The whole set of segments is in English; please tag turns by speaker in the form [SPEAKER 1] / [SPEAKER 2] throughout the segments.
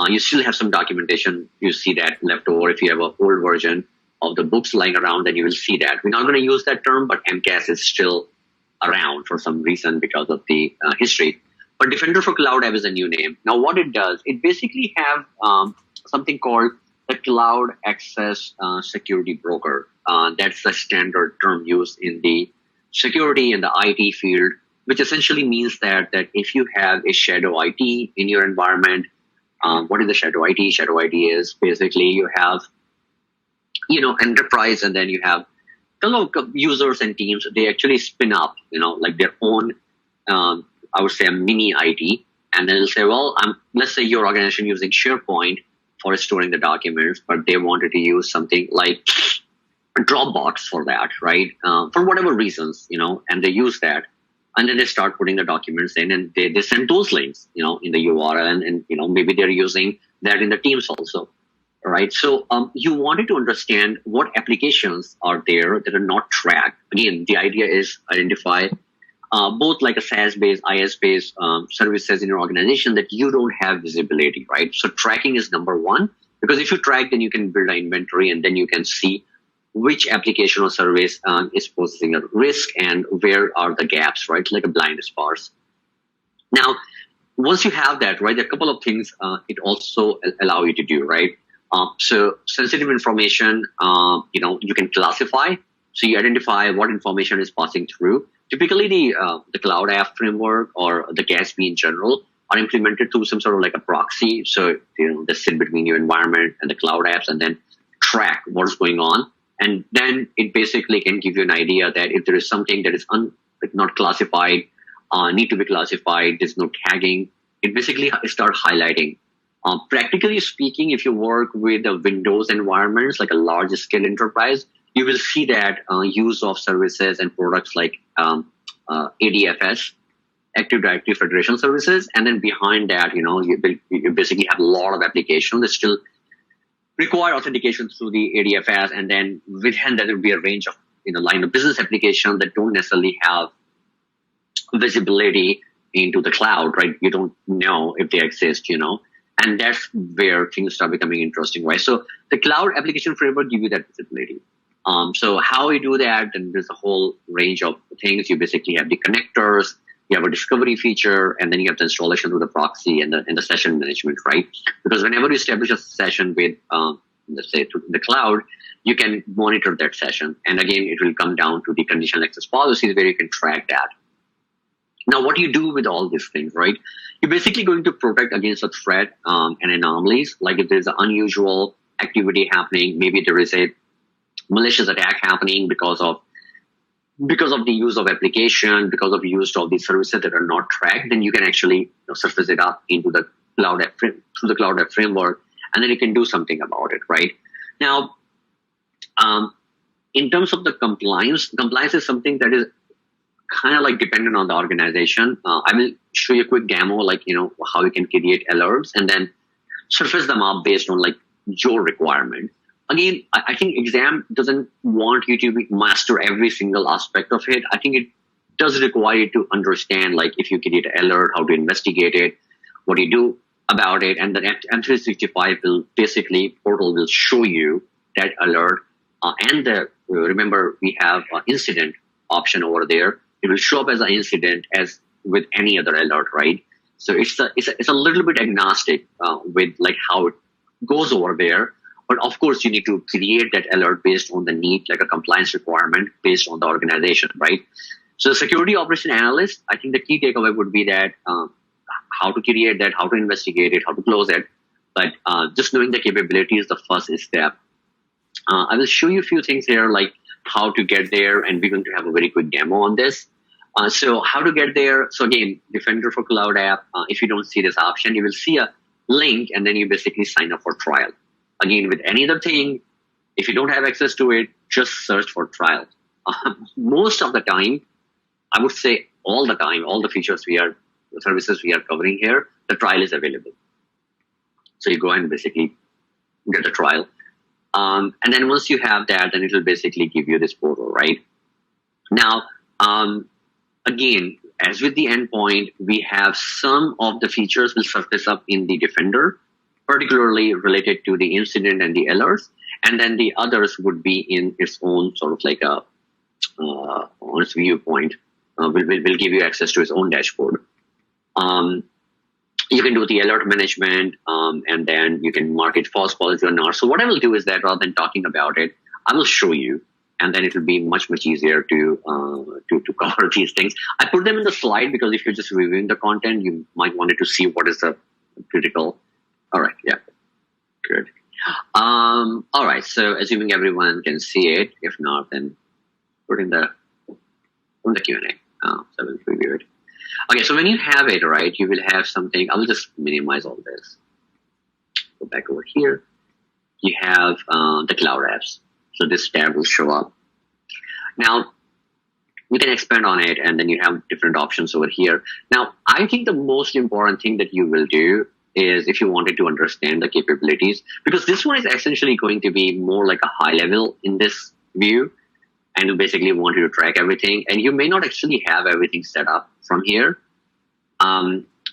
[SPEAKER 1] You still have some documentation. You see that left over. If you have an old version of the books lying around, then you will see that. We're not going to use that term, but MCAS is still around for some reason because of the history. But Defender for Cloud App is a new name. Now, what it does, it basically have something called the Cloud Access Security Broker. That's the standard term used in the security and the IT field, which essentially means that if you have a shadow IT in your environment, what is the shadow IT? Shadow IT is basically you have, enterprise, and then you have users and teams. They actually spin up, like their own, I would say a mini IT. And then they'll say, well, let's say your organization using SharePoint for storing the documents, but they wanted to use something like Dropbox for that, right? For whatever reasons, and they use that. And then they start putting the documents in, and they send those links, in the URL, and maybe they're using that in the Teams also, right? So you wanted to understand what applications are there that are not tracked. Again, the idea is identify both like a SaaS-based, IaaS-based services in your organization that you don't have visibility, right? So tracking is number one, because if you track, then you can build an inventory, and then you can see which application or service is posing a risk and where are the gaps, right? Like a blind spots. Now, once you have that, right, there are a couple of things it also allow you to do, right? So sensitive information, you can classify. So you identify what information is passing through. Typically, the Cloud App Framework or the GASB in general are implemented through some sort of like a proxy. So, they sit between your environment and the cloud apps and then track what's going on. And then it basically can give you an idea that if there is something that is not classified, need to be classified, there's no tagging, it basically starts highlighting. Practically speaking, if you work with the Windows environments, like a large scale enterprise, you will see that use of services and products like ADFS, Active Directory Federation Services. And then behind that, you basically have a lot of applications that still require authentication through the ADFS, and then within that there will be a range of line of business applications that don't necessarily have visibility into the cloud, right? You don't know if they exist, and that's where things start becoming interesting, right? So the Cloud Application Framework gives you that visibility. So how we do that, and there's a whole range of things. You basically have the connectors, you have a discovery feature, and then you have the installation through the proxy and the session management, right? Because whenever you establish a session with, let's say, to the cloud, you can monitor that session. And again, it will come down to the conditional access policies where you can track that. Now, what do you do with all these things, right? You're basically going to protect against a threat and anomalies. Like if there's an unusual activity happening, maybe there is a malicious attack happening because of the use of application, because of use of these services that are not tracked, then you can actually surface it up into the Cloud App through the Cloud App Framework, and then you can do something about it, right? Now, in terms of the compliance is something that is kind of like dependent on the organization. I will show you a quick demo, like, how you can create alerts and then surface them up based on like your requirement. Again, I think exam doesn't want you to master every single aspect of it. I think it does require you to understand, like, if you create an alert, how to investigate it, what do you do about it, and then M365 portal will show you that alert. Remember, we have an incident option over there. It will show up as an incident as with any other alert, right? So it's a little bit agnostic with like how it goes over there. But of course, you need to create that alert based on the need, like a compliance requirement based on the organization, right? So Security Operations Analyst, I think the key takeaway would be that how to create that, how to investigate it, how to close it. But just knowing the capability is the first step. I will show you a few things here, like how to get there, and we're going to have a very quick demo on this. So how to get there. So again, Defender for Cloud App, if you don't see this option, you will see a link, and then you basically sign up for trial. Again, with any other thing, if you don't have access to it, just search for trial. Most of the time, I would say all the time, all the services we are covering here, the trial is available. So you go and basically get the trial. And then once you have that, then it will basically give you this portal, right? Now, again, as with the endpoint, we have some of the features will surface up in the Defender. particularly related to the incident and the alerts. And then the others would be in its own sort of like a on its viewpoint. Will give you access to its own dashboard. You can do the alert management, and then you can mark it false policy or not. So what I will do is that rather than talking about it, I will show you, and then it will be much easier to cover these things. I put them in the slide because if you're just reviewing the content, you might want to see what is the critical. All right, yeah, good. All right, so assuming everyone can see it, if not, then put in the Q&A. So we'll review it. Okay, so when you have it, right, you will have something. I will just minimize all this. Go back over here. You have the cloud apps. So this tab will show up. Now, you can expand on it, and then you have different options over here. Now, I think the most important thing that you will do is if you wanted to understand the capabilities, because this one is essentially going to be more like a high level in this view, and you basically want you to track everything, and you may not actually have everything set up from here.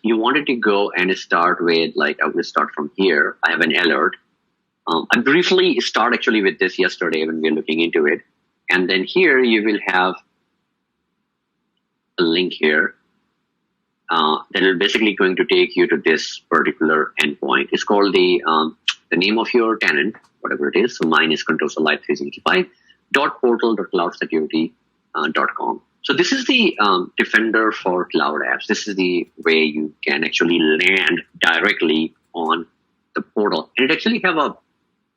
[SPEAKER 1] You wanted to go and start with, like, I will start from here. I have an alert. I briefly start actually with this yesterday when we were looking into it. And then here you will have a link here that is basically going to take you to this particular endpoint. It's called the name of your tenant, whatever it is. So mine is controlsalive365.portal.cloudsecurity.com. So this is the Defender for Cloud Apps. This is the way you can actually land directly on the portal. And it actually have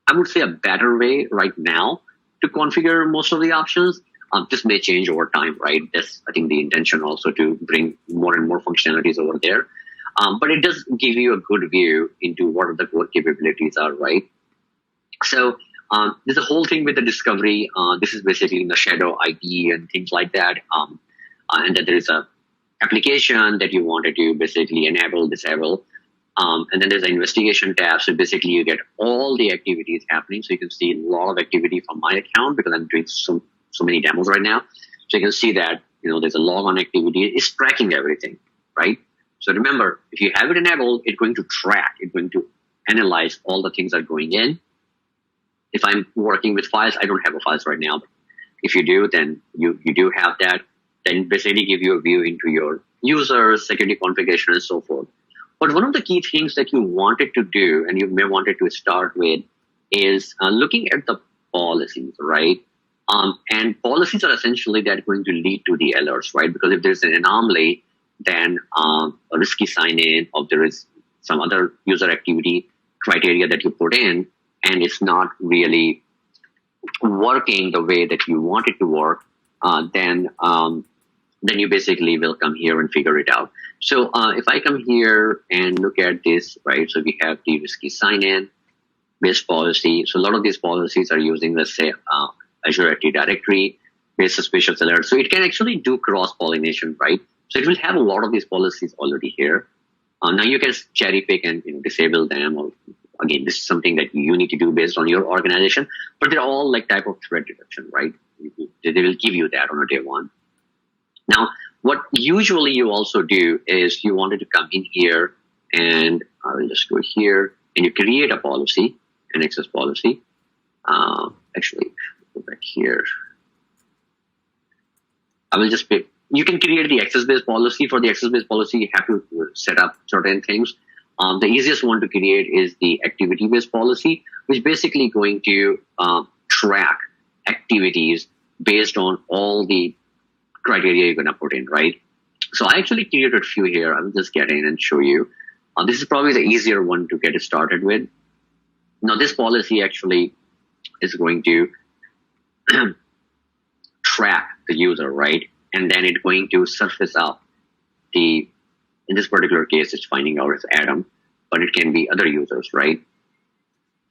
[SPEAKER 1] I would say a better way right now to configure most of the options. This may change over time, right? That's, I think, the intention also to bring more and more functionalities over there. But it does give you a good view into what the core capabilities are, right? So there's a whole thing with the discovery. This is basically in the shadow ID and things like that. And then there is a application that you wanted to basically enable, disable. And then there's an investigation tab. So basically you get all the activities happening. So you can see a lot of activity from my account because I'm doing so many demos right now. So you can see that, there's a log on activity. It's tracking everything, right? So remember, if you have it enabled, it's going to track. It's going to analyze all the things that are going in. If I'm working with files, I don't have a files right now. But if you do, then you do have that. Then basically give you a view into your users, security configuration, and so forth. But one of the key things that you wanted to do, and you may wanted to start with, is looking at the policies, right? And policies are essentially that going to lead to the alerts, right? Because if there's an anomaly, then a risky sign-in, or there is some other user activity criteria that you put in, and it's not really working the way that you want it to work, then you basically will come here and figure it out. So if I come here and look at this, right? So we have the risky sign-in based policy. So a lot of these policies are using, let's say, Azure Active Directory based suspicious alerts. So it can actually do cross-pollination, right? So it will have a lot of these policies already here. Now you can cherry pick and disable them, or again, this is something that you need to do based on your organization, but they're all like type of threat detection, right? They will give you that on a day one. Now, what usually you also do is you wanted to come in here, and I will just go here, and you create a policy, an access policy. Actually, go back here. I will just pick. You can create the access-based policy. For the access-based policy, you have to set up certain things. The easiest one to create is the activity-based policy, which is basically going to track activities based on all the criteria you're going to put in, right? So I actually created a few here. I will just get in and show you. This is probably the easier one to get started with. Now, this policy actually is going to track the user, right? And then it's going to surface up in this particular case, it's finding out it's Adam, but it can be other users, right?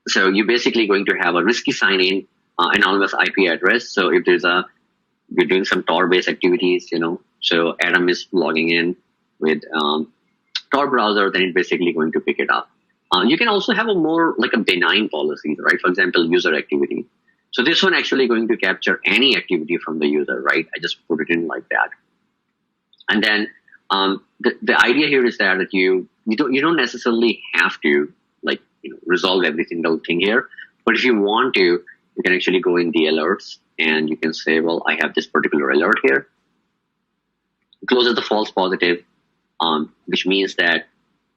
[SPEAKER 1] So you're basically going to have a risky sign-in, anonymous IP address. So if you're doing some Tor-based activities, so Adam is logging in with Tor browser, then it's basically going to pick it up. You can also have a more like a benign policy, right? For example, user activity. So this one actually going to capture any activity from the user, right? I just put it in like that. And then the idea here is that you don't necessarily have to like resolve every single thing here. But if you want to, you can actually go in the alerts and you can say, well, I have this particular alert here. Closes the false positive, which means that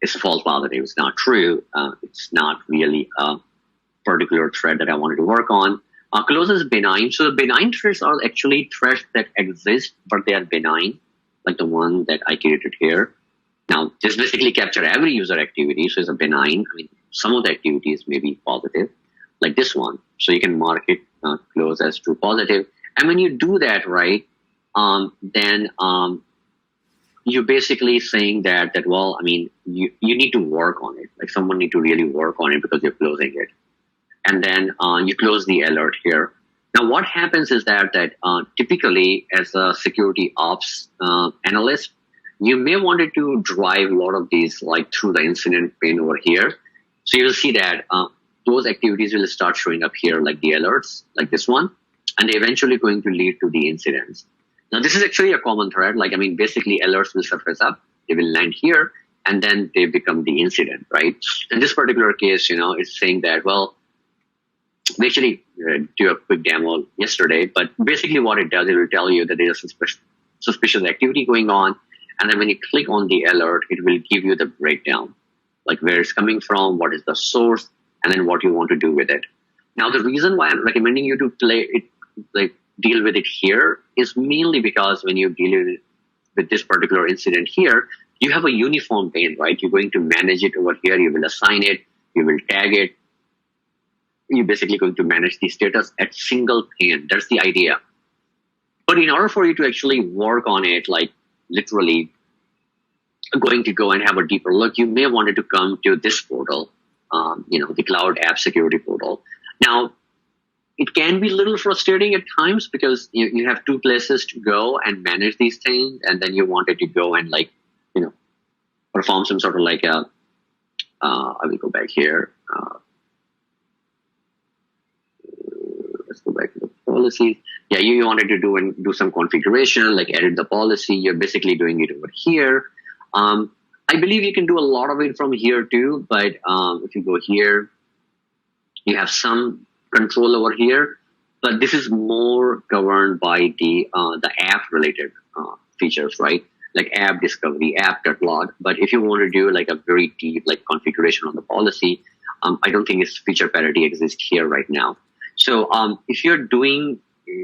[SPEAKER 1] it's a false positive. It's not true. It's not really a particular threat that I wanted to work on. Closes benign. So the benign threats are actually threats that exist, but they are benign, like the one that I created here. Now, this basically captures every user activity, so it's a benign. I mean, some of the activities may be positive, like this one. So you can mark it close as true positive. And when you do that, right, then you're basically saying that well, I mean, you need to work on it. Like someone need to really work on it because you're closing it. And then you close the alert here. Now, what happens is that typically as a security ops analyst, you may want to drive a lot of these like through the incident pane over here. So you'll see that those activities will start showing up here, like the alerts, like this one, and they're eventually going to lead to the incidents. Now, this is actually a common thread. Like, I mean, basically alerts will surface up, they will land here, and then they become the incident, right? In this particular case, it's saying that, well, we actually do a quick demo yesterday, but basically what it does, it will tell you that there's a suspicious activity going on. And then when you click on the alert, it will give you the breakdown, like where it's coming from, what is the source, and then what you want to do with it. Now, the reason why I'm recommending you to deal with it here is mainly because when you deal with this particular incident here, you have a uniform pane, right? You're going to manage it over here. You will assign it. You will tag it. You're basically going to manage the status at single pane. That's the idea. But in order for you to actually work on it, like literally going to go and have a deeper look, you may want to come to this portal, the Cloud App Security portal. Now, it can be a little frustrating at times because you have two places to go and manage these things, and then you wanted to go and perform some sort of I will go back here. Let's go back to the policy. Yeah, you wanted to do some configuration, like edit the policy. You're basically doing it over here. I believe you can do a lot of it from here too, but if you go here, you have some control over here, but this is more governed by the app related features, right? Like app discovery, app catalog. But if you want to do like a very deep configuration on the policy, I don't think its feature parity exists here right now. So if you're doing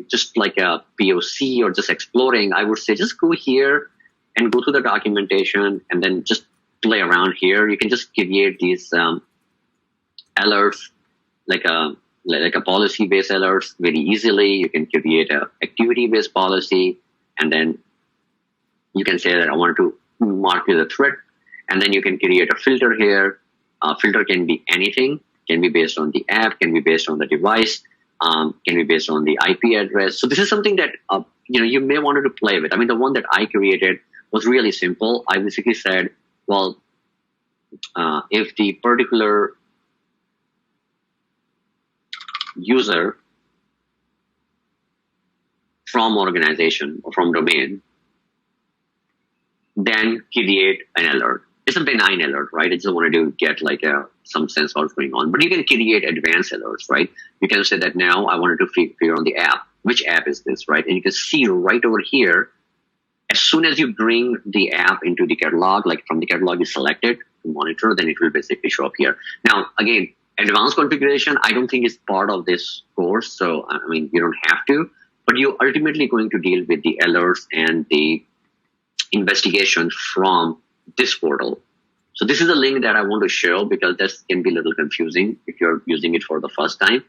[SPEAKER 1] just like a POC or just exploring, I would say just go here and go to the documentation and then just play around here. You can just create these alerts, like a policy-based alerts very easily. You can create a activity-based policy, and then you can say that I want to mark with a threat, and then you can create a filter here. Filter can be anything, can be based on the app, can be based on the device, can be based on the IP address. So this is something that you may want to play with. I mean, the one that I created was really simple. I basically said, well, if the particular user from organization or from domain, then create an alert. It's a benign alert, right? I just wanted to get some sense of what's going on. But you can create advanced alerts, right? You can say that now I wanted to figure on the app. Which app is this, right? And you can see right over here, as soon as you bring the app into the catalog, like from the catalog is selected to monitor, then it will basically show up here. Now, again, advanced configuration, I don't think is part of this course. So, I mean, you don't have to, but you're ultimately going to deal with the alerts and the investigation from this portal. So this is a link that I want to show because this can be a little confusing if you're using it for the first time.